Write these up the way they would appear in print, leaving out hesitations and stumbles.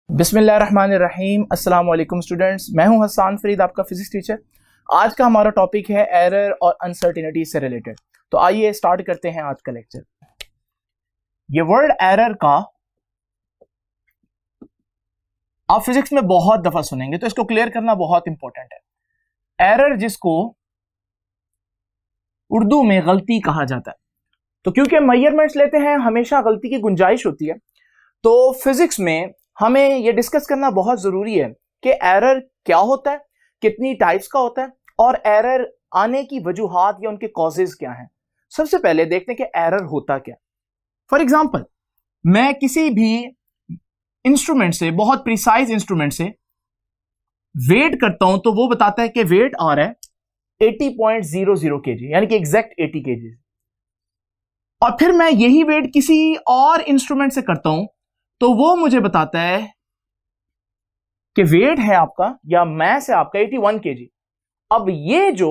बिस्मिल्लाहिर्रहमानिर्रहीम। अस्सलाम वालेकुम स्टूडेंट्स, मैं हूं हसन फरीद, आपका फिजिक्स टीचर। आज का हमारा टॉपिक है एरर और अनसर्टेनिटी से रिलेटेड। तो आइए स्टार्ट करते हैं आज का लेक्चर। ये वर्ड एरर का आप फिजिक्स में बहुत दफा सुनेंगे, तो इसको क्लियर करना बहुत इंपॉर्टेंट है। एरर जिसको उर्दू में गलती कहा जाता है, तो क्योंकि मेजरमेंट्स लेते हैं हमेशा गलती की गुंजाइश होती है, तो फिजिक्स में हमें यह डिस्कस करना बहुत जरूरी है कि एरर क्या होता है, कितनी टाइप्स का होता है और एरर आने की वजूहात या उनके कॉजेज क्या हैं। सबसे पहले देखते हैं कि एरर होता क्या। फॉर एग्जांपल, मैं किसी भी इंस्ट्रूमेंट से, बहुत प्रिसाइज इंस्ट्रूमेंट से वेट करता हूं, तो वो बताता है कि वेट आ रहा है 80.00 kg, यानी कि एग्जैक्ट 80 kg। और फिर मैं यही वेट किसी और इंस्ट्रूमेंट से करता हूं, तो वो मुझे बताता है कि वेट है आपका या मैस है आपका 81 kg। अब ये जो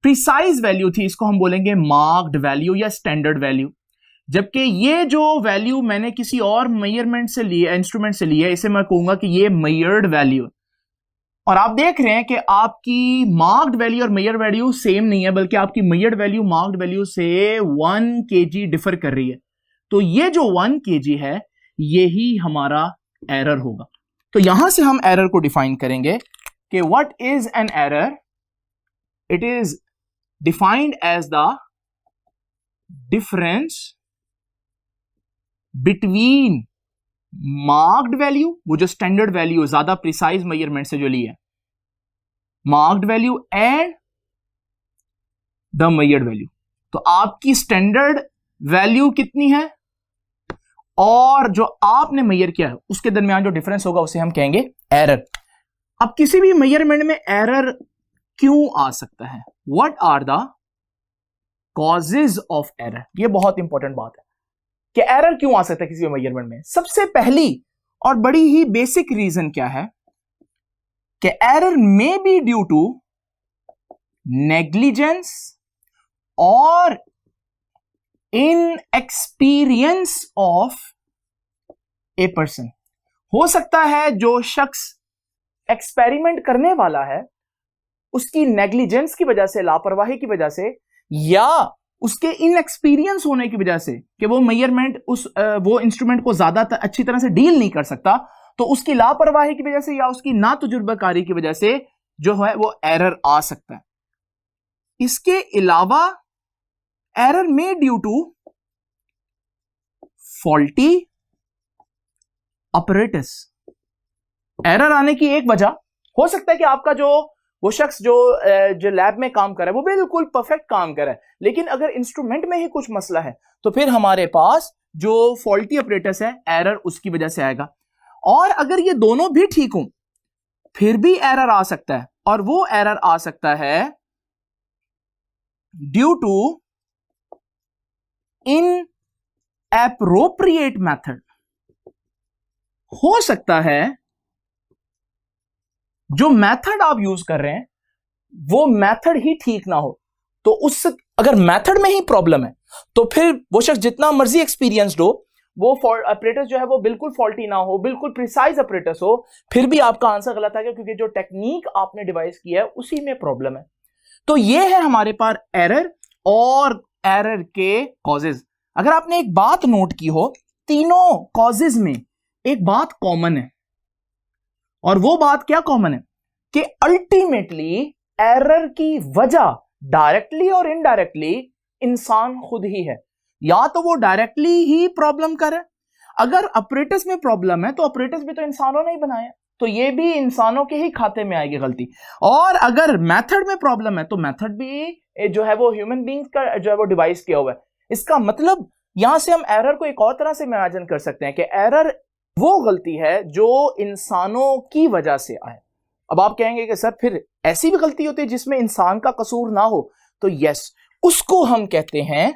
प्रिसाइज वैल्यू थी, इसको हम बोलेंगे मार्क्ड वैल्यू या स्टैंडर्ड वैल्यू, जबकि ये जो वैल्यू मैंने किसी और मेजरमेंट से ली है, इंस्ट्रूमेंट से ली है, इसे मैं कहूंगा कि ये मेजर्ड वैल्यू। और आप देख रहे हैं कि आपकी मार्क्ड वैल्यू और मेजर्ड वैल्यू सेम नहीं है, बल्कि आपकी मेजर्ड वैल्यू मार्क्ड वैल्यू से 1 kg डिफर कर रही है। तो ये जो 1 kg है, यही हमारा एरर होगा। तो यहां से हम एरर को डिफाइन करेंगे कि what is an error. It is defined as the difference between marked value, वो जो स्टैंडर्ड वैल्यू ज्यादा प्रिसाइज मेजरमेंट से जो ली है, marked value and the measured value. तो आपकी स्टैंडर्ड वैल्यू कितनी है और जो आपने मेजर किया है उसके दरमियान जो डिफरेंस होगा उसे हम कहेंगे एरर। अब किसी भी मेजरमेंट में एरर क्यों आ सकता है, what are the causes of error, ये बहुत इंपॉर्टेंट बात है कि एरर क्यों आ सकता है किसी भी मेजरमेंट में। सबसे पहली और बड़ी ही बेसिक रीजन क्या है कि error may be due to negligence और इनएक्सपीरियंस ऑफ ए पर्सन। हो सकता है जो शख्स एक्सपेरिमेंट करने वाला है उसकी नेग्लिजेंस की वजह से, लापरवाही की वजह से, या उसके इनएक्सपीरियंस होने की वजह से कि वो मेजरमेंट वो इंस्ट्रूमेंट को ज्यादा अच्छी तरह से डील नहीं कर सकता, तो उसकी लापरवाही की वजह से या उसकी ना तजुर्बाकारी की वजह से जो है वो एरर आ सकता है। इसके अलावा error may due to faulty operators. Error आने की एक वजह हो सकता है कि आपका वो शख्स जो लैब में काम कर रहा है वो बिल्कुल परफेक्ट काम कर रहा है, लेकिन अगर इंस्ट्रूमेंट में ही कुछ मसला है तो फिर हमारे पास जो फॉल्टी ऑपरेटर्स है, एरर उसकी वजह से आएगा। और अगर ये दोनों भी ठीक हों फिर भी एरर आ सकता है, और वो एरर आ सकता है due to inappropriate method. हो सकता है जो मेथड आप यूज कर रहे हैं वो मेथड ही ठीक ना हो, तो उस अगर मेथड में ही प्रॉब्लम है तो फिर वो शख्स जितना मर्जी एक्सपीरियंस्ड हो, वो ऑपरेटर्स जो है वो बिल्कुल फॉल्टी ना हो, बिल्कुल प्रिसाइज ऑपरेटर्स हो, फिर भी आपका आंसर गलत आ गया, क्योंकि जो टेक्निक आपने डिवाइस की है उसी में प्रॉब्लम है। तो ये है हमारे पास एरर और एरर के कॉजेज। अगर आपने एक बात नोट की हो, तीनों कॉजेज में एक बात कॉमन है, और वो बात क्या कॉमन है कि अल्टीमेटली एरर की वजह डायरेक्टली और इनडायरेक्टली इंसान खुद ही है। या तो वो डायरेक्टली ही प्रॉब्लम करे, अगर ऑपरेटर्स में प्रॉब्लम है तो ऑपरेटर्स भी तो इंसानों ने ही बनाए, तो ये भी इंसानों के ही खाते में आएगी गलती। और अगर मेथड में प्रॉब्लम है तो मेथड भी जो है वो ह्यूमन बीइंग का जो है वो डिवाइस किया हुआ है। इसका मतलब यहां से हम एरर को एक और तरह से इमेजिन कर सकते हैं कि एरर वो गलती है जो इंसानों की वजह से आए। अब आप कहेंगे कि सर फिर ऐसी भी गलती होती है जिसमें इंसान का कसूर ना हो, तो यस, उसको हम कहते हैं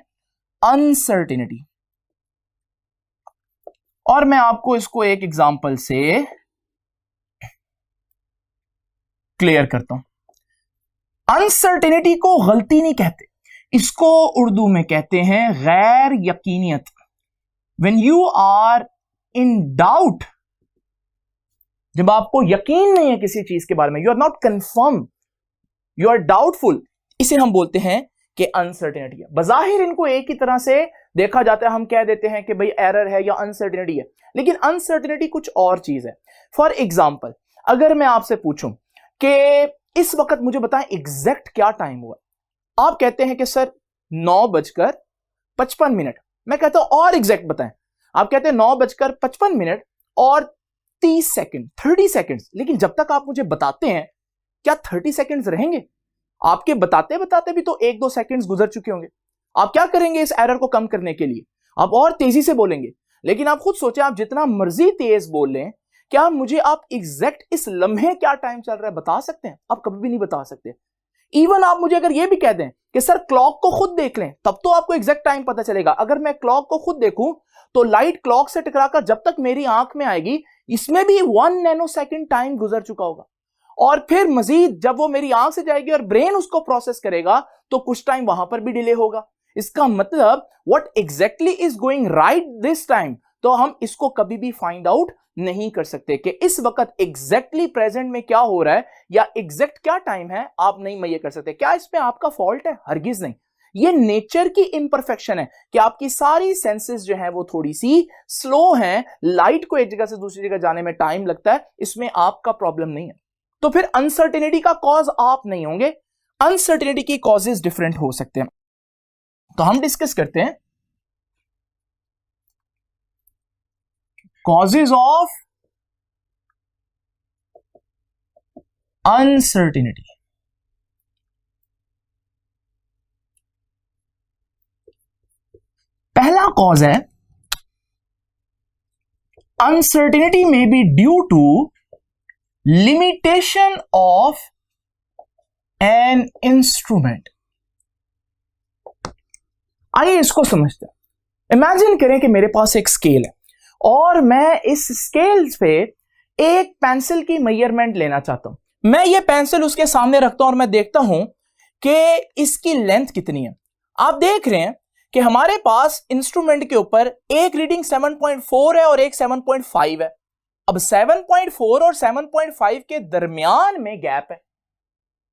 अनसर्टेनिटी। और मैं आपको इसको एक एग्जांपल से क्लियर करता हूं। अनसर्टेनिटी को गलती नहीं कहते, इसको उर्दू में कहते हैं गैर यकीनियत। When you are in doubt जब आपको यकीन नहीं है किसी चीज के बारे में, you are not confirm, you are doubtful, इसे हम बोलते हैं कि अनसर्टेनिटी है। बजाहिर इनको एक ही तरह से देखा जाता है, हम कह देते हैं कि भाई एरर है या अनसर्टेनिटी है, लेकिन अनसर्टेनिटी कुछ और चीज है। फॉर एग्जाम्पल, अगर मैं आपसे पूछूं कि इस वक्त मुझे बताएं एग्जैक्ट क्या टाइम हुआ, आप कहते हैं कि सर 9:55, मैं कहता हूं और एग्जैक्ट बताएं, आप कहते हैं 9:55 और 30 सेकंड, 30 सेकंड्स, लेकिन जब तक आप मुझे बताते हैं, क्या 30 सेकंड्स रहेंगे? आपके बताते बताते भी तो 1-2 सेकंड्स गुजर चुके होंगे। आप क्या करेंगे इस एरर को कम करने के लिए? आप और तेजी से बोलेंगे। लेकिन आप खुद सोचें, आप जितना मर्जी तेज बोल लें, क्या मुझे आप एग्जैक्ट इस लम्हे क्या टाइम चल रहा है बता सकते हैं? आप कभी भी नहीं बता सकते। इवन आप मुझे अगर यह भी कह दें कि सर क्लॉक को खुद देख लें, तब तो आपको एग्जैक्ट टाइम पता चलेगा। अगर मैं क्लॉक को खुद देखूं तो लाइट क्लॉक से टकराकर जब तक मेरी आंख में आएगी, इसमें भी 1 नैनोसेकंड टाइम गुजर चुका होगा। और फिर मजीद जब वो मेरी आंख से जाएगी और ब्रेन उसको प्रोसेस करेगा, तो कुछ टाइम वहां पर भी डिले होगा। इसका मतलब what exactly is going right this time, तो हम इसको कभी भी फाइंड आउट नहीं कर सकते कि इस वक्त एग्जैक्टली प्रेजेंट में क्या हो रहा है या एग्जैक्ट क्या टाइम है, आप नहीं मुहैया कर सकते। क्या इसमें आपका फॉल्ट है? हरगिज नहीं। ये नेचर की इम्परफेक्शन है कि आपकी सारी सेंसेस जो है वो थोड़ी सी स्लो हैं, लाइट को एक जगह से दूसरी जगह जाने में टाइम लगता है, इसमें आपका प्रॉब्लम नहीं है। तो फिर अनसर्टेनिटी का कॉज आप नहीं होंगे, अनसर्टेनिटी की कॉजेज डिफरेंट हो सकते हैं। तो हम डिस्कस करते हैं कॉजेज ऑफ अनसर्टेनिटी। पहला कॉज है uncertainty may be due to limitation of an instrument. आइए इसको समझते हैं। इमेजिन करें कि मेरे पास एक स्केल है और मैं इस स्केल पे एक पेंसिल की मेजरमेंट लेना चाहता हूं। मैं ये पेंसिल उसके सामने रखता हूं और मैं देखता हूं कि इसकी लेंथ कितनी है। आप देख रहे हैं कि हमारे पास इंस्ट्रूमेंट के ऊपर एक रीडिंग 7.4 है और एक 7.5 है। अब 7.4 और 7.5 के दरमियान में गैप है।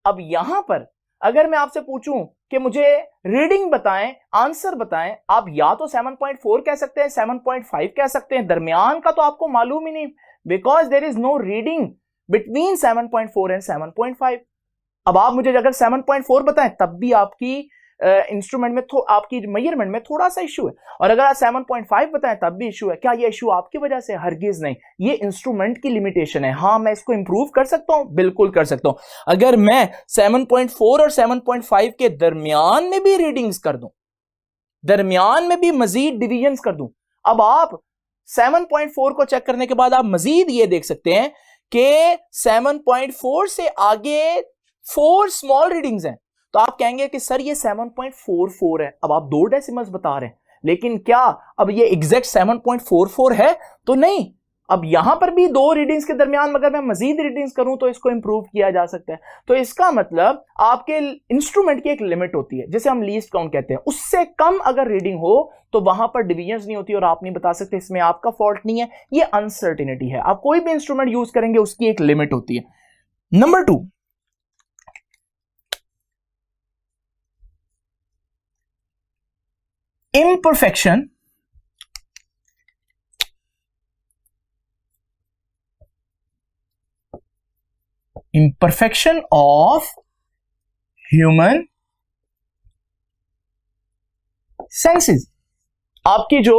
अब यहां पर अगर मैं आपसे पूछूं कि मुझे रीडिंग बताएं, आंसर बताएं, आप या तो 7.4 कह सकते हैं, 7.5 कह सकते हैं, दरमियान का तो आपको मालूम ही नहीं, because there is no reading between 7.4 and 7.5। अब आप मुझे अगर 7.4 बताएं तब भी आपकी इंस्ट्रूमेंट में आपकी मेजरमेंट में थोड़ा सा इशू है, और अगर आप 7.5 बताएं तब भी इशू है। क्या ये इशू आपकी वजह से? हरगिज नहीं, ये इंस्ट्रूमेंट की लिमिटेशन है। हाँ, मैं इसको इंप्रूव कर सकता हूं, बिल्कुल कर सकता हूं। अगर मैं 7.4 और 7.5 के दरमियान में भी रीडिंग्स कर दूं, दरमियान में भी मजीद डिवीजन्स कर दूं, अब आप 7.4 को चेक करने के बाद आप मजीद ये देख सकते हैं कि 7.4 से आगे 4 स्मॉल रीडिंग्स हैं, तो आप कहेंगे कि सर ये 7.44 है। अब आप 2 डेसिमल्स बता रहे हैं, लेकिन क्या अब ये एग्जैक्ट 7.44 है? तो नहीं। अब यहां पर भी 2 रीडिंग्स के दरमियान अगर मैं मजीद रीडिंग्स करूं तो इसको इंप्रूव किया जा सकता है। तो इसका मतलब आपके इंस्ट्रूमेंट की एक लिमिट होती है, जिसे हम लीस्ट काउंट कहते हैं। उससे कम अगर रीडिंग हो तो वहां पर डिवीजन्स नहीं होती और आप नहीं बता सकते। इसमें आपका फॉल्ट नहीं है, ये अनसर्टेनिटी है। आप कोई भी इंस्ट्रूमेंट यूज करेंगे उसकी एक लिमिट होती है। Number 2, imperfection of human senses। आपकी जो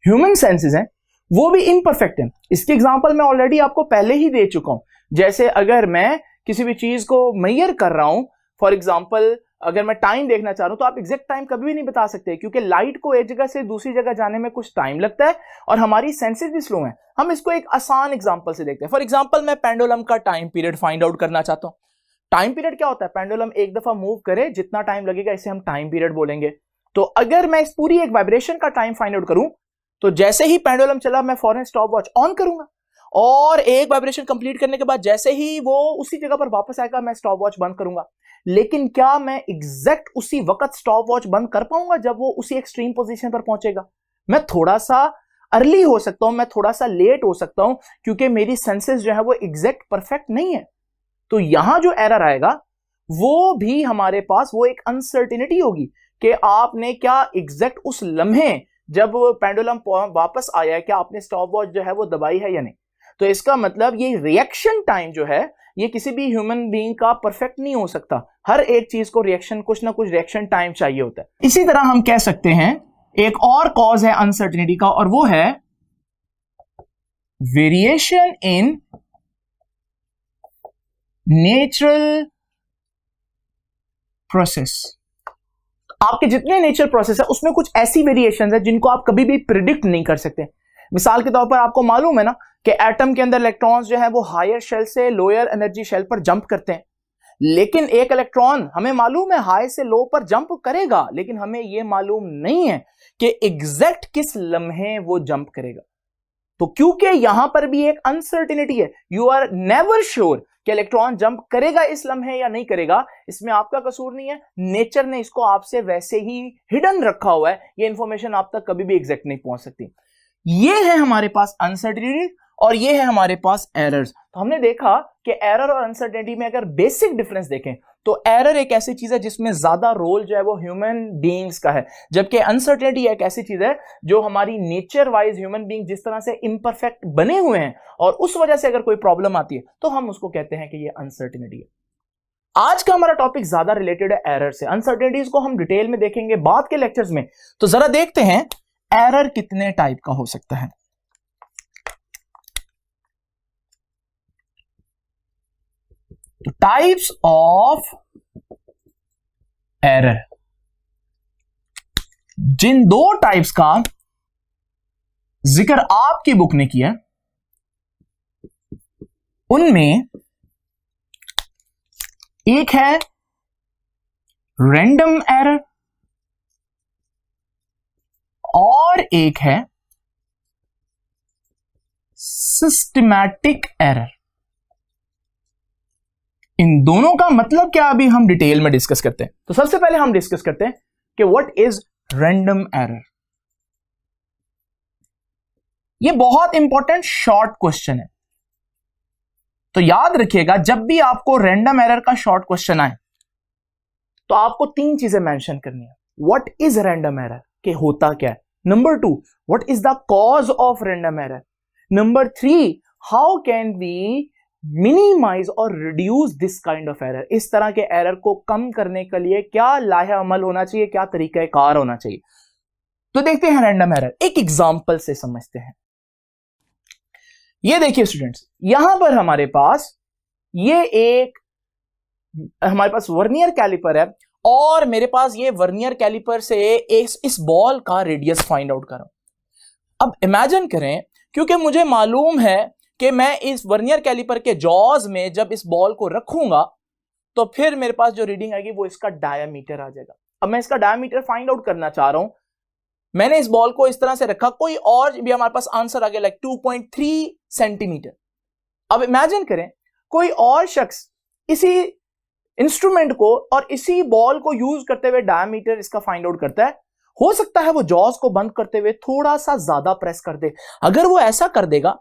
ह्यूमन सेंसेस हैं वो भी इम्परफेक्ट हैं। इसकी एग्जांपल मैं ऑलरेडी आपको पहले ही दे चुका हूं। जैसे अगर मैं किसी भी चीज को मेजर कर रहा हूं, फॉर एग्जांपल अगर मैं टाइम देखना चाह रहा हूं तो आप एग्जैक्ट टाइम कभी भी नहीं बता सकते, क्योंकि लाइट को एक जगह से दूसरी जगह जाने में कुछ टाइम लगता है और हमारी सेंसेस भी स्लो हैं। हम इसको एक आसान एग्जांपल से देखते हैं। फॉर एग्जांपल मैं पेंडुलम का टाइम पीरियड फाइंड आउट करना चाहता हूं। टाइम पीरियड क्या होता है? पेंडुलम एक दफा मूव करे, जितना टाइम लगेगा इसे हम टाइम पीरियड बोलेंगे। तो अगर मैं इस पूरी एक वाइब्रेशन का टाइम फाइंड आउट करूं तो जैसे ही पेंडुलम चला मैं फौरन स्टॉप वॉच ऑन करूंगा, और एक वाइब्रेशन कंप्लीट करने के बाद जैसे ही वो उसी जगह पर वापस आएगा मैं स्टॉप वॉच बंद करूंगा। लेकिन क्या मैं एग्जैक्ट उसी वक्त स्टॉप वॉच बंद कर पाऊंगा जब वो उसी एक्सट्रीम पोजीशन पर पहुंचेगा? मैं थोड़ा सा अर्ली हो सकता हूं, मैं थोड़ा सा लेट हो सकता हूं, क्योंकि मेरी सेंसेस जो है वो एग्जैक्ट परफेक्ट नहीं है। तो यहां जो एरर आएगा वो भी हमारे पास वो एक अनसर्टिनिटी होगी कि आपने क्या एग्जैक्ट उस लम्हे जब पेंडुलम वापस आया है, क्या आपने स्टॉप वॉच जो है वो दबाई है या नहीं। तो इसका मतलब ये रिएक्शन टाइम जो है ये किसी भी ह्यूमन बीइंग का परफेक्ट नहीं हो सकता। हर एक चीज को रिएक्शन, कुछ ना कुछ रिएक्शन टाइम चाहिए होता है। इसी तरह हम कह सकते हैं एक और कॉज है अनसर्टिनिटी का, और वो है वेरिएशन इन नेचुरल प्रोसेस। आपके जितने नेचुरल प्रोसेस है उसमें कुछ ऐसी वेरिएशंस है जिनको आप कभी भी प्रिडिक्ट नहीं कर सकते। मिसाल के तौर पर आपको मालूम है ना कि एटम के अंदर इलेक्ट्रॉन्स जो है वो हायर शेल से लोअर एनर्जी शेल पर जंप करते हैं, लेकिन एक इलेक्ट्रॉन हमें मालूम है हाई से लो पर जंप करेगा, लेकिन हमें यह मालूम नहीं है कि एग्जैक्ट किस लम्हे वो जंप करेगा। तो क्योंकि यहां पर भी एक अनसर्टिनिटी है, यू आर नेवर श्योर कि इलेक्ट्रॉन जंप करेगा इस लम्हे या नहीं करेगा। इसमें आपका कसूर नहीं है, नेचर ने इसको आपसे वैसे ही हिडन रखा हुआ है, ये इंफॉर्मेशन आप तक कभी भी एग्जैक्ट नहीं पहुंच सकती। ये है हमारे पास अनसर्टिनिटी और ये है हमारे पास एरर्स। तो हमने देखा कि एरर और अनसर्टेनिटी में अगर बेसिक डिफरेंस देखें तो एरर एक ऐसी चीज है जिसमें ज्यादा रोल जो है वो ह्यूमन बीइंग्स का है, जबकि अनसर्टेनिटी एक ऐसी चीज है जो हमारी नेचर वाइज ह्यूमन बीइंग जिस तरह से इम्परफेक्ट बने हुए हैं और उस वजह से अगर कोई प्रॉब्लम आती है तो हम उसको कहते हैं कि ये अनसर्टेनिटी है। आज का हमारा टॉपिक ज्यादा रिलेटेड है एरर से। अनसर्टेनिटीज को हम डिटेल में देखेंगे बाद के लेक्चर्स में। तो जरा देखते हैं एरर कितने टाइप का हो सकता है। तो टाइप्स ऑफ एरर, जिन दो टाइप्स का जिक्र आपकी बुक ने किया उनमें एक है रैंडम एरर और एक है सिस्टमैटिक एरर। इन दोनों का मतलब क्या अभी हम डिटेल में डिस्कस करते हैं। तो सबसे पहले हम डिस्कस करते हैं कि व्हाट इज रैंडम एरर। यह बहुत इंपॉर्टेंट शॉर्ट क्वेश्चन है, तो याद रखिएगा जब भी आपको रैंडम एरर का शॉर्ट क्वेश्चन आए तो आपको तीन चीजें मेंशन करनी है। व्हाट इज रैंडम एरर, कि होता क्या है। Number 2, what is the cause of random error. Number 3, how can we minimize और reduce this kind of error. इस तरह के एरर को कम करने के लिए क्या लाहे अमल होना चाहिए, क्या तरीका कार होना चाहिए। तो देखते हैं रैंडम एरर, एक एग्जांपल से समझते हैं। ये देखिए स्टूडेंट्स, यहां पर हमारे पास वर्नियर कैलिपर है और मेरे पास ये वर्नियर कैलिपर से इस बॉल का रेडियस फाइंड आउट कर रहा हूं। अब इमेजिन करें, क्योंकि मुझे मालूम है कि मैं इस वर्नियर कैलिपर के जॉज में जब इस बॉल को रखूंगा तो फिर मेरे पास जो रीडिंग आएगी वो इसका डायमीटर आ जाएगा। अब मैं इसका डायमीटर फाइंड आउट करना चाह रहा हूं। मैंने इस बॉल को इस तरह से रखा, कोई और भी हमारे पास आंसर आ गया लाइक 2.3 सेंटीमीटर। अब इमेजिन करें कोई और शख्स इसी इंस्ट्रूमेंट को और इसी बॉल को यूज करते हुए डायमीटर इसका फाइंड आउट करता है। हो सकता है वो जॉज को बंद करते हुए थोड़ा सा ज्यादा प्रेस कर दे। अगर वो ऐसा कर देगा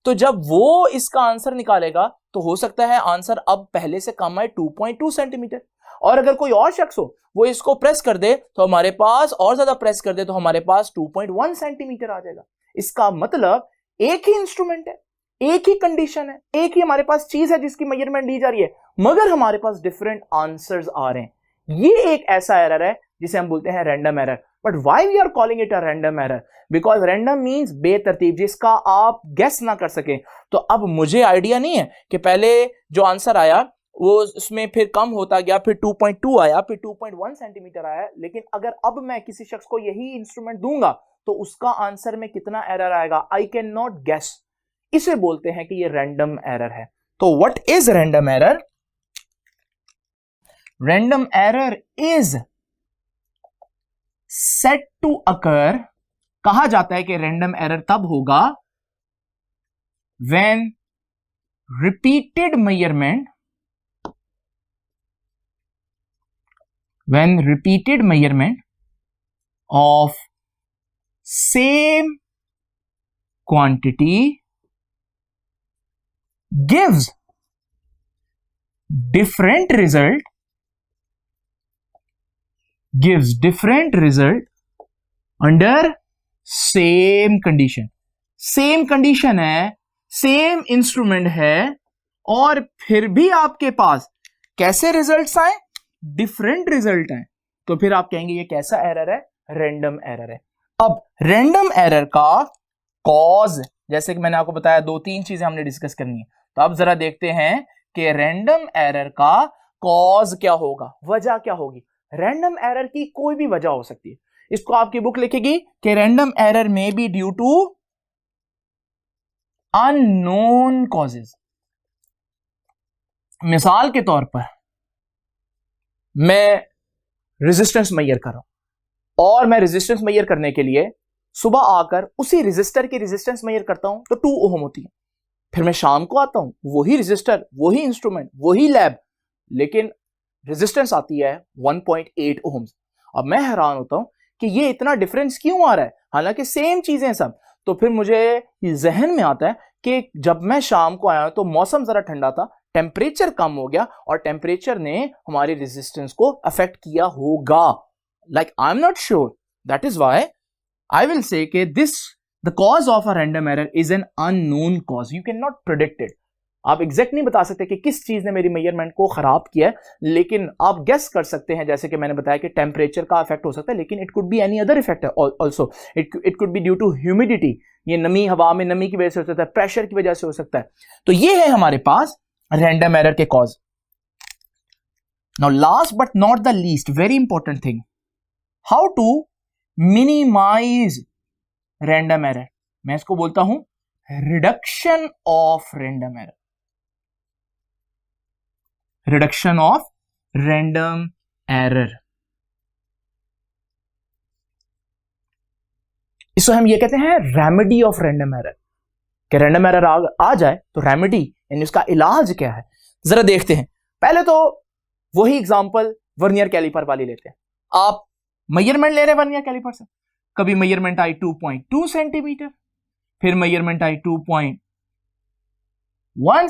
तो जब वो इसका आंसर निकालेगा तो हो सकता है आंसर अब पहले से कम है 2.2 सेंटीमीटर। और अगर कोई और शख्स हो वो इसको प्रेस कर दे तो हमारे पास, और ज्यादा प्रेस कर दे तो हमारे पास 2.1 सेंटीमीटर आ जाएगा। इसका मतलब एक ही इंस्ट्रूमेंट है, एक ही कंडीशन है, एक ही हमारे पास चीज है जिसकी मेजरमेंट ली जा रही है, मगर हमारे पास डिफरेंट आंसर्स आ रहे हैं। ये एक ऐसा एरर है जिसे हम बोलते हैं random error. But why we are calling it a random error? Because random means बेतरतीब, जिसका आप गेस ना कर सके। तो अब मुझे आइडिया नहीं है कि पहले जो आंसर आया वो उसमें फिर कम होता गया, फिर 2.2 आया, फिर 2.1 सेंटीमीटर आया। लेकिन अगर अब मैं किसी शख्स को यही इंस्ट्रूमेंट दूंगा तो उसका आंसर में कितना एरर आएगा, आई कैन नॉट गेस। इसे बोलते हैं कि ये रैंडम एरर है। तो what is random error? Random error is set to occur, कहा जाता है कि रैंडम एरर तब होगा when repeated measurement of same quantity gives different result under same condition. Same condition है, सेम इंस्ट्रूमेंट है, और फिर भी आपके पास कैसे रिजल्ट्स आए? डिफरेंट रिजल्ट आए। तो फिर आप कहेंगे ये कैसा एरर है? रैंडम एरर है। अब रैंडम एरर का कॉज, जैसे कि मैंने आपको बताया, 2-3 चीजें हमने डिस्कस करनी है। तो अब जरा देखते हैं कि रैंडम एरर का कॉज क्या होगा, वजह क्या होगी। रैंडम एरर की कोई भी वजह हो सकती है। इसको आपकी बुक लिखेगी कि random error may be due to unknown causes. मिसाल के तौर पर मैं रेजिस्टेंस मेजर कर रहा हूं, और मैं रेजिस्टेंस मेजर करने के लिए सुबह आकर उसी रेजिस्टर की रेजिस्टेंस मेजर करता हूं तो 2 ओम होती है। फिर मैं शाम को आता हूं, वही रेजिस्टर, वही इंस्ट्रूमेंट, वही लैब, लेकिन रेजिस्टेंस आती है 1.8 ओम्स। अब मैं हैरान होता हूं कि ये इतना डिफरेंस क्यों आ रहा है, हालांकि सेम चीजें सब। तो फिर मुझे जहन में आता है कि जब मैं शाम को आया तो मौसम जरा ठंडा था, टेम्परेचर कम हो गया, और टेम्परेचर ने हमारी रेजिस्टेंस को अफेक्ट किया होगा। Like I am not sure, that is why I will say कि this the cause of a random error is an unknown cause, you can not predict it. आप एग्जैक्ट नहीं बता सकते कि किस चीज ने मेरी मेजरमेंट को खराब किया है, लेकिन आप गेस कर सकते हैं, जैसे कि मैंने बताया कि टेम्परेचर का इफेक्ट हो सकता है, लेकिन it could be any other effect also. It could be due to humidity, ये नमी, हवा में नमी की वजह से हो सकता है, प्रेशर की वजह से हो सकता है। तो ये है हमारे पास रैंडम एरर के cause. Now last but not the least, very important thing, how to minimise random error. मैं इसको बोलता हूं reduction of random error. Reduction of random error, इसको हम ये कहते हैं रेमेडी ऑफ रैंडम एरर। कि रैंडम एरर आ जाए तो रेमेडी यानी उसका इलाज क्या है, जरा देखते हैं। पहले तो वही एग्जांपल वर्नियर कैलिपर वाली लेते हैं। आप मेजरमेंट ले रहे हैं वर्नियर कैलिपर से, कभी मेजरमेंट आई 2.2 सेंटीमीटर, फिर मेजरमेंट आई 2.1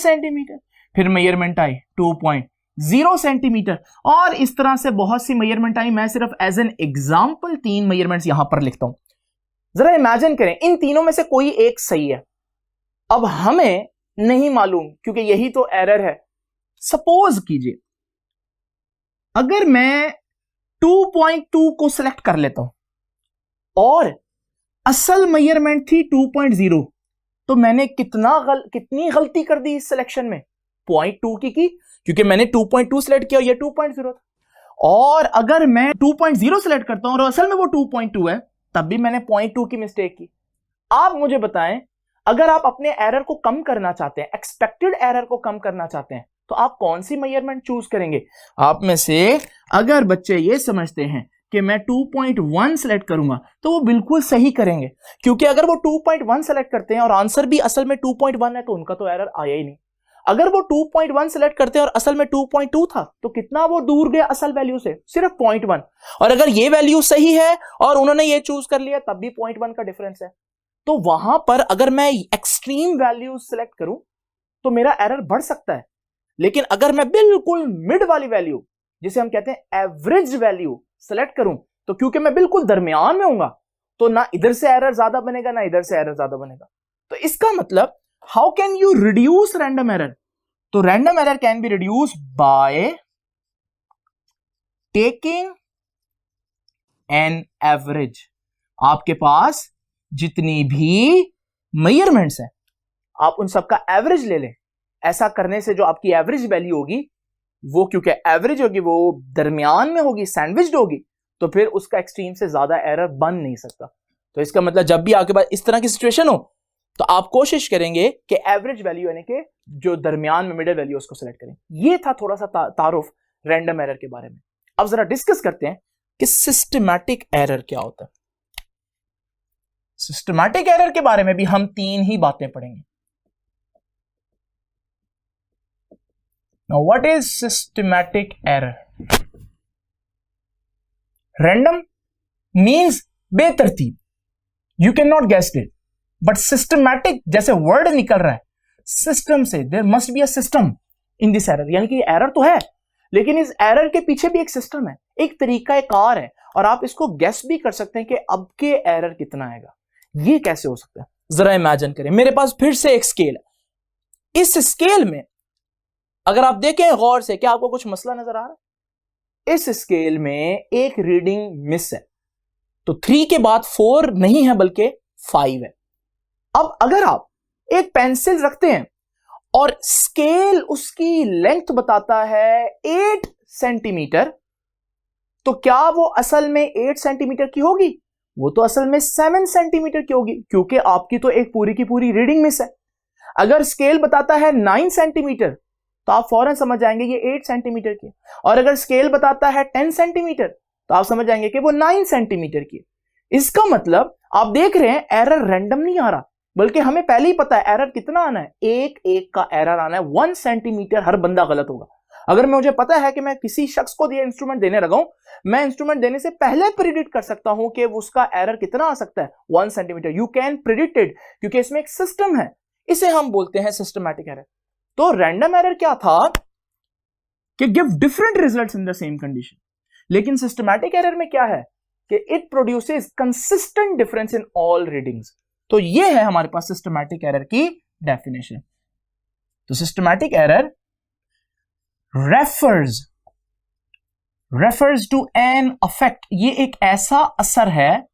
सेंटीमीटर, फिर मेजरमेंट आई 2.0 सेंटीमीटर, और इस तरह से बहुत सी मेजरमेंट आई। मैं सिर्फ एज एन एग्जांपल 3 मेजरमेंट्स यहां पर लिखता हूं। जरा इमेजिन करें इन तीनों में से कोई एक सही है। अब हमें नहीं मालूम, क्योंकि यही तो एरर है। सपोज कीजिए अगर मैं 2.2 को सिलेक्ट कर लेता हूं और असल मेजरमेंट थी 2.0, तो मैंने कितनी गलती कर दी इस सिलेक्शन में? 0.2 की, क्योंकि मैंने 2.2 सिलेक्ट किया और ये 2.0 था। और अगर मैं 2.0 सिलेक्ट करता हूं और असल में वो 2.2 है, तब भी मैंने 0.2 की मिस्टेक की। आप मुझे बताएं, अगर आप अपने एरर को कम करना चाहते हैं, एक्सपेक्टेड एरर को कम करना चाहते हैं, तो आप कौन सी मेजरमेंट चूज करेंगे? आप में से अगर बच्चे ये समझते हैं कि मैं 2.1 सेलेक्ट करूंगा, तो वो बिल्कुल सही करेंगे, क्योंकि अगर वो 2.1 सेलेक्ट करते हैं और आंसर भी असल में 2.1 है, तो उनका तो एरर आया ही नहीं। अगर वो 2.1 सेलेक्ट करते हैं और असल में 2.2 था, तो कितना वो दूर गया असल वैल्यू से? सिर्फ 0.1। और अगर ये वैल्यू सही है और उन्होंने ये चूज कर लिया, तब भी 0.1 का डिफरेंस है। तो वहां पर अगर मैं एक्सट्रीम वैल्यू सेलेक्ट करूं तो मेरा एरर बढ़ सकता है, लेकिन अगर मैं बिल्कुल मिड वाली वैल्यू, जिसे हम कहते हैं एवरेज वैल्यू, सेलेक्ट करूं, तो क्योंकि मैं बिल्कुल दरमियान में हूंगा, तो ना इधर से एरर ज्यादा बनेगा ना इधर से एरर ज्यादा बनेगा। तो इसका मतलब, how can you reduce random error? तो random error can be reduce by taking an average. आपके पास जितनी भी मेजरमेंट्स हैं, आप उन सबका एवरेज ले लें। ऐसा करने से जो आपकी एवरेज वैल्यू होगी, वो क्योंकि एवरेज होगी, वो दरमियान में होगी, सैंडविच्ड होगी, तो फिर उसका एक्सट्रीम से ज्यादा एरर बन नहीं सकता। तो इसका मतलब जब भी आपके पास इस तरह की सिचुएशन हो, तो आप कोशिश करेंगे कि एवरेज वैल्यू यानी कि जो दरमियान में मिडिल वैल्यू, उसको सेलेक्ट करें। ये था थोड़ा सा तारुफ रैंडम एरर के बारे में। अब जरा डिस्कस करते हैं कि सिस्टमैटिक एरर क्या होता है। सिस्टमैटिक एरर के बारे में भी हम 3 ही बातें पढ़ेंगे। Now, what is systematic error? Random means बेतरतीब. You cannot guess it. But systematic जैसे वर्ड निकल रहा है सिस्टम से, there must be a system in this error, यानी कि एरर तो है लेकिन इस एरर के पीछे भी एक सिस्टम है, एक तरीका एक कार है, और आप इसको गेस भी कर सकते हैं कि अब के एरर कितना आएगा। ये कैसे हो सकता है? जरा इमेजिन करें, मेरे पास फिर से एक स्केल है। इस स्केल में अगर आप देखें गौर से, क्या आपको कुछ मसला नजर आ रहा है? इस स्केल में एक रीडिंग मिस है, तो 3 के बाद 4 नहीं है बल्कि 5 है। अब अगर आप एक पेंसिल रखते हैं और स्केल उसकी लेंथ बताता है 8 सेंटीमीटर, तो क्या वो असल में 8 सेंटीमीटर की होगी? वो तो असल में 7 सेंटीमीटर की होगी, क्योंकि आपकी तो एक पूरी की पूरी रीडिंग मिस है। अगर स्केल बताता है 9 सेंटीमीटर तो आप फौरन समझ जाएंगे ये 8 सेंटीमीटर की, और अगर स्केल बताता है 10 सेंटीमीटर तो आप समझ जाएंगे कि वो 9 सेंटीमीटर की। इसका मतलब आप देख रहे हैं एरर रैंडम नहीं आ रहा, बल्कि हमें पहले ही पता है एरर कितना आना है, एक एक का एरर आना है। 1 सेंटीमीटर हर बंदा गलत होगा। अगर मुझे पता है कि मैं किसी शख्स को ये इंस्ट्रूमेंट देने लगा हूं, मैं इंस्ट्रूमेंट देने से पहले प्रिडिक्ट कर सकता हूं कि उसका एरर कितना आ सकता है, 1 centimetre. You can predict it, क्योंकि इसमें एक सिस्टम है, इसे हम बोलते हैं सिस्टमैटिक एरर। तो रैंडम एरर क्या था कि give different results in the same condition, लेकिन सिस्टमैटिक एरर में क्या है कि it produces consistent difference in all readings. तो ये है हमारे पास सिस्टमैटिक एरर की डेफिनेशन। तो systematic error refers to an affect, ये एक ऐसा असर है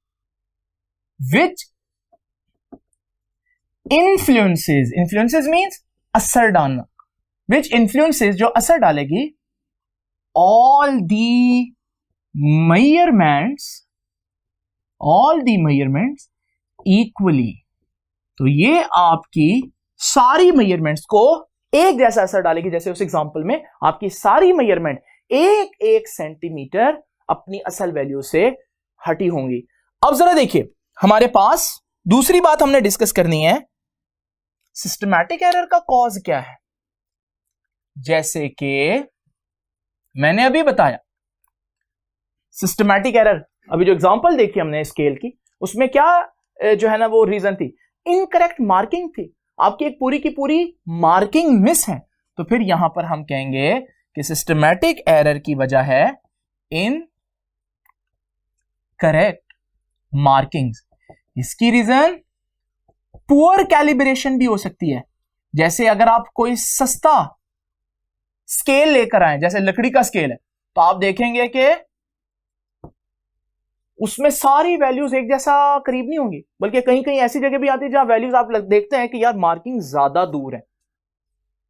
विच इन्फ्लुएंसेस मींस असर डालना, विच इन्फ्लुएंसेस जो असर डालेगी ऑल दी मेजरमेंट्स इक्वली। तो ये आपकी सारी मेजरमेंट्स को एक जैसा असर डालेगी। जैसे उस एग्जांपल में आपकी सारी मेजरमेंट एक एक सेंटीमीटर अपनी असल वैल्यू से हटी होंगी। अब जरा देखिए, हमारे पास दूसरी बात हमने डिस्कस करनी है, सिस्टमैटिक एरर का कॉज क्या है। जैसे कि मैंने अभी बताया सिस्टमैटिक एरर, अभी जो एग्जांपल देखी हमने स्केल की, उसमें क्या जो है ना वो रीजन थी, इनकरेक्ट मार्किंग थी, आपकी एक पूरी की पूरी मार्किंग मिस है। तो फिर यहां पर हम कहेंगे कि सिस्टमैटिक एरर की वजह है इनकरेक्ट मार्किंग्स। इसकी रीजन पुअर कैलिब्रेशन भी हो सकती है। जैसे अगर आप कोई सस्ता स्केल लेकर आए, जैसे लकड़ी का स्केल है, तो आप देखेंगे कि उसमें सारी वैल्यूज एक जैसा करीब नहीं होंगी, बल्कि कहीं कहीं ऐसी जगह भी आती है जहां वैल्यूज आप देखते हैं कि यार मार्किंग ज्यादा दूर है।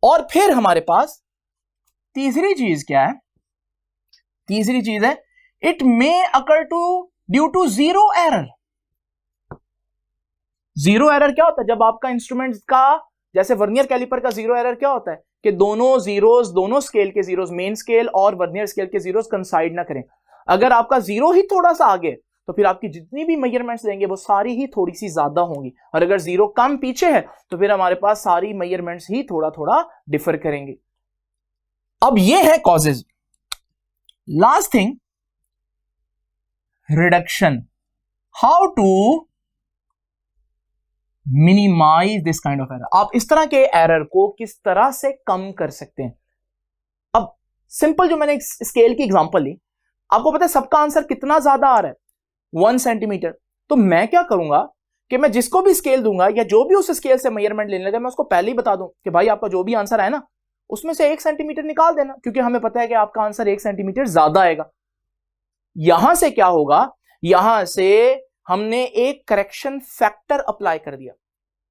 और फिर हमारे पास तीसरी चीज क्या है? तीसरी चीज है it may occur due to zero error. Zero error क्या होता है? जब आपका इंस्ट्रूमेंट का, जैसे वर्नियर कैलिपर का जीरो एरर क्या होता है कि दोनों जीरोस, दोनों स्केल के जीरोस, मेन स्केल और वर्नियर स्केल के जीरोस कंसाइड ना करें। अगर आपका जीरो ही थोड़ा सा आगे तो फिर आपकी जितनी भी मेजरमेंट्स लेंगे वो सारी ही थोड़ी सी ज्यादा होंगी, और अगर जीरो कम पीछे है तो फिर हमारे पास सारी मेजरमेंट्स ही थोड़ा थोड़ा डिफर करेंगे। अब ये है causes. Last thing, reduction, how to minimise this kind of error. आप इस तरह के एरर को किस तरह से कम कर सकते हैं। अब सिंपल जो मैंने स्केल की एग्जांपल ली, आपको पता है सबका आंसर कितना ज्यादा आ रहा है, 1 सेंटीमीटर। तो मैं क्या करूंगा कि मैं जिसको भी स्केल दूंगा या जो भी उस स्केल से मेजरमेंट लेने लगा, मैं उसको पहले ही बता दूं कि भाई आपका जो भी आंसर है ना उसमें से 1 सेंटीमीटर निकाल देना, क्योंकि हमें पता है कि आपका आंसर 1 सेंटीमीटर ज्यादा आएगा। यहां से क्या होगा, यहां से हमने एक करेक्शन फैक्टर अप्लाई कर दिया।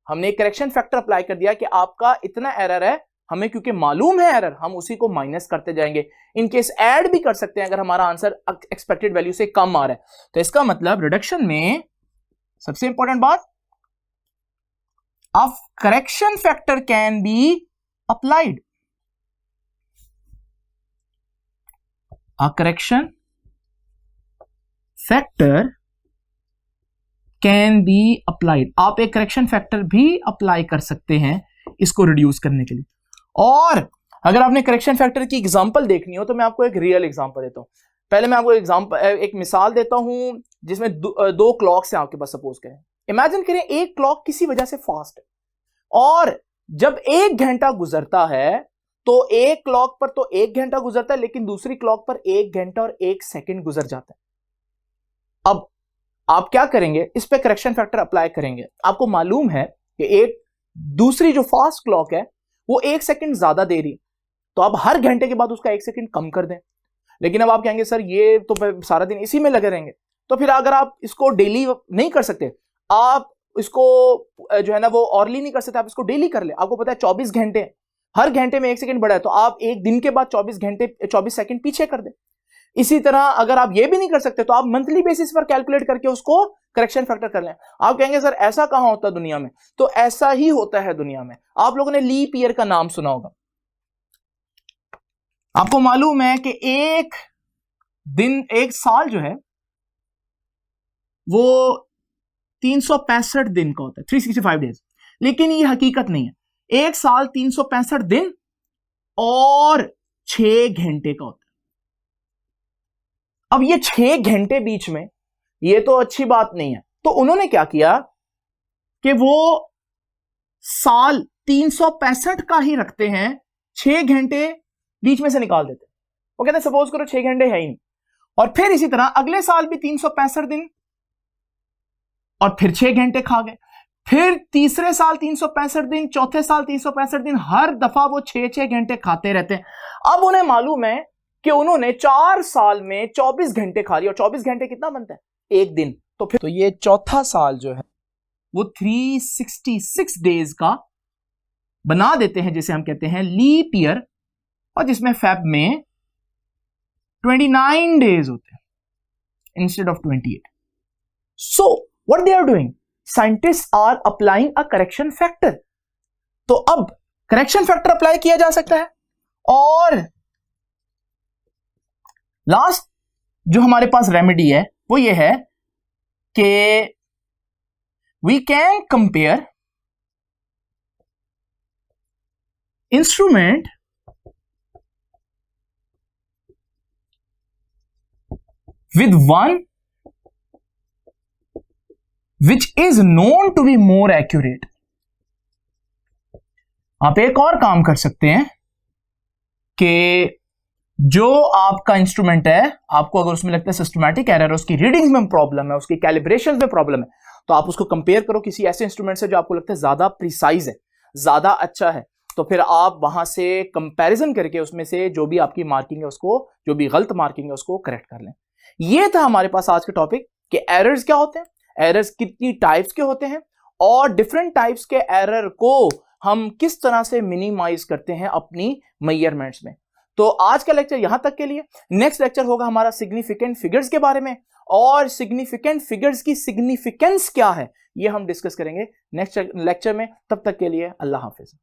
हमने एक करेक्शन फैक्टर अप्लाई कर दिया कि आपका इतना एरर है, हमें क्योंकि मालूम है एरर, हम उसी को माइनस करते जाएंगे। इन केस ऐड भी कर सकते हैं अगर हमारा आंसर एक्सपेक्टेड वैल्यू से कम आ रहा है। तो इसका मतलब रिडक्शन में सबसे इंपॉर्टेंट बात, of correction factor can be applied. A correction factor can be applied. आप एक करेक्शन फैक्टर भी अप्लाई कर सकते हैं इसको रिड्यूस करने के लिए। और अगर आपने करेक्शन फैक्टर की एग्जांपल देखनी हो तो मैं आपको एक रियल एग्जांपल देता हूं। पहले मैं आपको एक मिसाल देता हूं जिसमें दो क्लॉक्स हैं आपके पास, सपोज करें इमेजिन करें एक क्लॉक किसी वजह से फास्ट है, और जब 1 घंटा गुजरता है तो एक क्लॉक पर तो 1 घंटा गुजरता है, लेकिन दूसरी क्लॉक पर 1 घंटा और 1 सेकंड गुजर जाता है। अब आप क्या करेंगे, इस पे करेक्शन फैक्टर अप्लाई करेंगे। आपको मालूम है कि एक दूसरी जो फास्ट क्लॉक है वो 1 सेकंड ज्यादा दे रही है, तो आप हर घंटे के बाद उसका 1 सेकंड कम कर दें। लेकिन अब आप कहेंगे सर ये तो सारा दिन इसी में लगे रहेंगे, तो फिर अगर आप इसको डेली नहीं कर सकते, आप इसको जो है ना वो ऑरली नहीं कर सकते, आप इसको डेली कर ले। आपको पता है 24 घंटे, हर घंटे में 1 सेकंड बढ़ा है, तो आप एक दिन के बाद 24 सेकंड पीछे कर दें। इसी तरह अगर आप ये भी नहीं कर सकते तो आप मंथली बेसिस पर कैलकुलेट करके उसको करेक्शन फैक्टर कर लें। आप कहेंगे सर ऐसा कहां होता है दुनिया में, तो ऐसा ही होता है दुनिया में। आप लोगों ने लीप ईयर का नाम सुना होगा। आपको मालूम है कि एक दिन, एक साल जो है वो 365 दिन का होता है, 365 डेज, लेकिन ये हकीकत नहीं है। एक साल 365 दिन और 6 घंटे का होता है। अब ये 6 घंटे बीच में, ये तो अच्छी बात नहीं है, तो उन्होंने क्या किया कि वो साल 365 का ही रखते हैं, 6 घंटे बीच में से निकाल देते हैं। वो कहते हैं सपोज करो 6 घंटे है ही नहीं, और फिर इसी तरह अगले साल भी 365 दिन और फिर 6 घंटे खा गए, फिर तीसरे साल 365 दिन, चौथे साल 365 दिन, हर दफा वो 6 घंटे खाते रहते हैं। अब उन्हें मालूम है कि उन्होंने 4 साल में 24 घंटे खा लिया, और 24 घंटे कितना बनता है, एक दिन। तो फिर तो ये चौथा साल जो है वो 366 डेज का बना देते हैं, जिसे हम कहते हैं लीप ईयर, और जिसमें फेब में 29 डेज होते हैं instead of 28। So what they are doing, scientist are applying a correction factor. तो अब करेक्शन फैक्टर अप्लाई किया जा सकता है, और लास्ट जो हमारे पास रेमेडी है वो ये है कि we can compare instrument with one which is known to be more accurate। आप एक और काम कर सकते हैं कि जो आपका इंस्ट्रूमेंट है, आपको अगर उसमें लगता है सिस्टमैटिक एरर है, उसकी रीडिंग्स में प्रॉब्लम है, उसकी कैलिब्रेशन में प्रॉब्लम है, तो आप उसको कंपेयर करो किसी ऐसे इंस्ट्रूमेंट से जो आपको लगता है ज्यादा प्रिसाइज है, ज्यादा अच्छा है। तो फिर आप वहां से कंपैरिजन करके उसमें से जो भी आपकी मार्किंग है उसको, जो भी गलत मार्किंग है उसको करेक्ट कर लें। ये था हमारे पास आज का टॉपिक कि एरर्स क्या होते हैं, एरर्स कितनी टाइप्स के होते हैं, और डिफरेंट टाइप्स के एरर को हम किस तरह से मिनिमाइज करते हैं अपनी मेजरमेंट्स में। तो आज का लेक्चर यहां तक के लिए। नेक्स्ट लेक्चर होगा हमारा सिग्निफिकेंट फिगर्स के बारे में, और सिग्निफिकेंट फिगर्स की सिग्निफिकेंस क्या है ये हम डिस्कस करेंगे नेक्स्ट लेक्चर में। तब तक के लिए अल्लाह हाफिज।